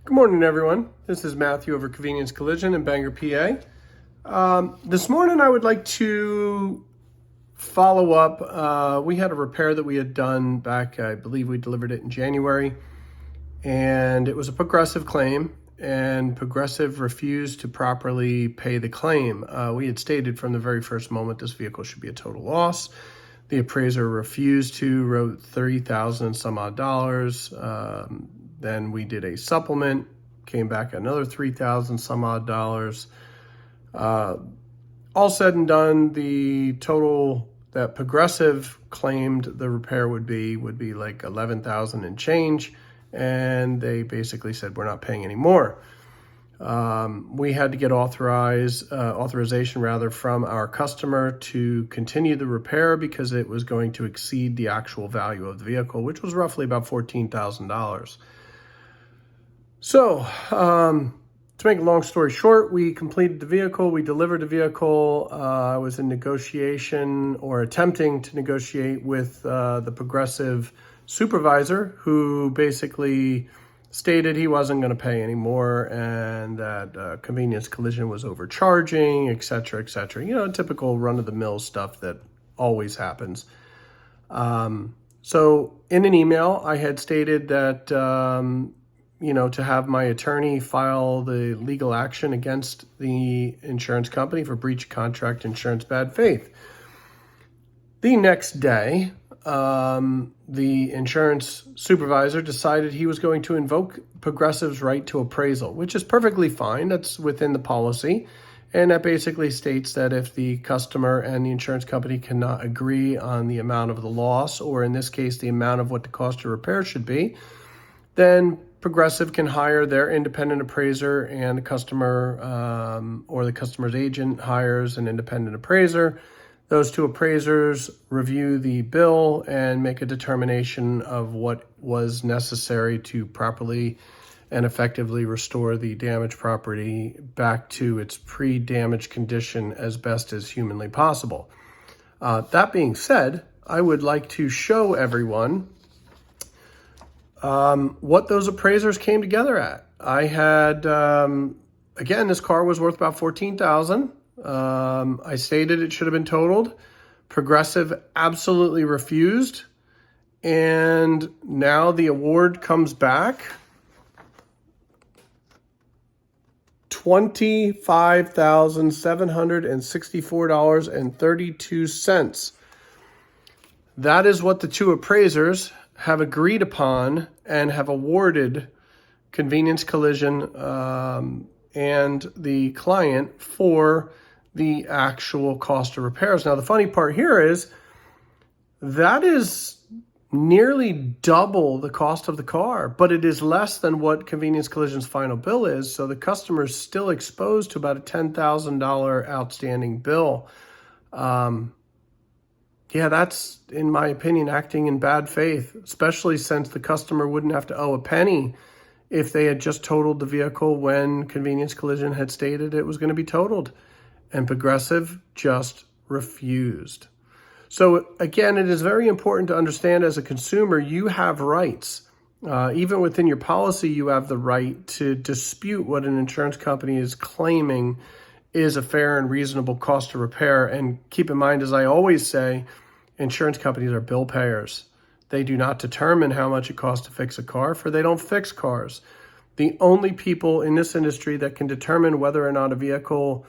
Good morning, everyone. This is Matthew over Convenience Collision in Bangor, PA. This morning, I would like to follow up. We had a repair that we had done back, I believe we delivered it in January, and it was a Progressive claim, and Progressive refused to properly pay the claim. We had stated from the very first moment this vehicle should be a total loss. The appraiser refused to, wrote $30,000 and some odd dollars. Then we did a supplement, came back another $3,000 some odd dollars. All said and done, the total that Progressive claimed the repair would be like $11,000 and change, and they basically said we're not paying any more. We had to get authorization from our customer to continue the repair because it was going to exceed the actual value of the vehicle, which was roughly about $14,000. So, to make a long story short, we completed the vehicle, we delivered the vehicle. I was in negotiation or attempting to negotiate with the Progressive supervisor, who basically stated he wasn't going to pay anymore and that Convenience Collision was overcharging, et cetera, et cetera. You know, typical run-of-the-mill stuff that always happens. So in an email, I had stated that to have my attorney file the legal action against the insurance company for breach of contract insurance bad faith. The next day, the insurance supervisor decided he was going to invoke Progressive's right to appraisal, which is perfectly fine. That's within the policy. And that basically states that if the customer and the insurance company cannot agree on the amount of the loss, or in this case, the amount of what the cost of repair should be, then Progressive can hire their independent appraiser, and the customer or the customer's agent hires an independent appraiser. Those two appraisers review the bill and make a determination of what was necessary to properly and effectively restore the damaged property back to its pre-damage condition as best as humanly possible. That being said, I would like to show everyone what those appraisers came together at. I had, again, this car was worth about $14,000. I stated it should have been totaled. Progressive absolutely refused. And now the award comes back. $25,764.32. That is what the two appraisers have agreed upon and have awarded Convenience Collision and the client for the actual cost of repairs. Now, the funny part here is that is nearly double the cost of the car, but it is less than what Convenience Collision's final bill is. So the customer is still exposed to about a $10,000 outstanding bill. Yeah, that's, in my opinion, acting in bad faith, especially since the customer wouldn't have to owe a penny if they had just totaled the vehicle when Convenience Collision had stated it was going to be totaled. And Progressive just refused. So again, it is very important to understand as a consumer, you have rights. Even within your policy, you have the right to dispute what an insurance company is claiming is a fair and reasonable cost to repair. And keep in mind, as I always say, insurance companies are bill payers. They do not determine how much it costs to fix a car, for they don't fix cars. The only people in this industry that can determine whether or not what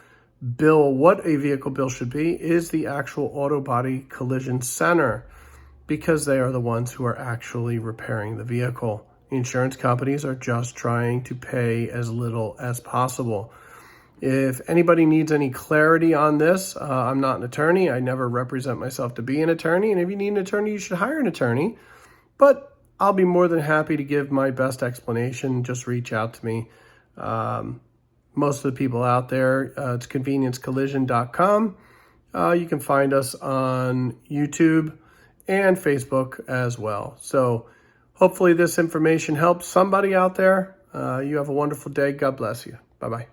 a vehicle bill should be is the actual auto body collision center, because they are the ones who are actually repairing the vehicle. Insurance companies are just trying to pay as little as possible. If anybody needs any clarity on this, I'm not an attorney. I never represent myself to be an attorney. And if you need an attorney, you should hire an attorney. But I'll be more than happy to give my best explanation. Just reach out to me. Most of the people out there, it's conveniencecollision.com. You can find us on YouTube and Facebook as well. So hopefully this information helps somebody out there. You have a wonderful day. God bless you. Bye-bye.